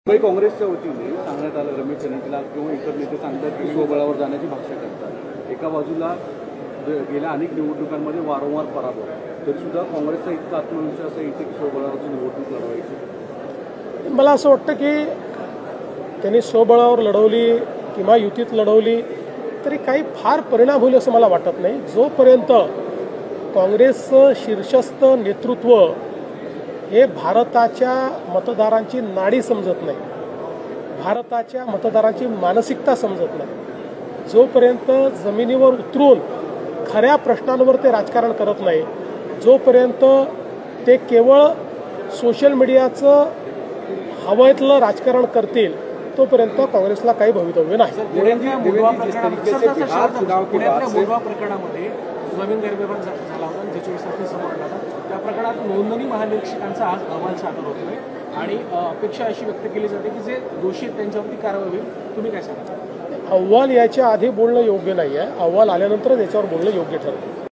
काँग्रेसच्या वतीने सांगण्यात आलं, रमेश चन्नकीला किंवा इतर नेते सांगतात की स्वबळावर जाण्याची भाषा करतात। एका बाजूला गेल्या अनेक निवडणुकांमध्ये वारंवार पराभव, तरी सुद्धा काँग्रेसचा इतका आत्मविश्वास आहे की स्वबळावरची निवडणूक लढवायची। मला असं वाटतं की त्यांनी स्वबळावर लढवली किंवा युतीत लढवली तरी काही फार परिणाम होईल असं मला वाटत नाही। जोपर्यंत काँग्रेसचं शीर्षस्थ नेतृत्व हे भारताच्या मतदारांची नाडी समजत नाही, भारताच्या मतदारांची मानसिकता समजत नाही, जोपर्यंत जमिनीवर उतरून खऱ्या प्रश्नांवर ते राजकारण करत नाही, जोपर्यंत ते केवळ सोशल मीडियाचं हवेतलं राजकारण करतील तोपर्यंत काँग्रेसला काही भवितव्य नाही। मोरवा प्रकरणामध्ये जमीन गैरव्यवहार झाला होता, ज्याच्या विषयात समोर आला, त्या प्रकरणात नोंदणी महानिरीक्षकांचा आज अहवाल सादर होतोय आणि अपेक्षा अशी व्यक्त केली जाते की जे दोषी आहेत त्यांच्यावरती कारवाई होईल। तुम्ही काय सांगा? अहवाल याच्या आधी बोलणं योग्य नाही आहे, अहवाल आल्यानंतरच याच्यावर बोलणं योग्य ठरेल।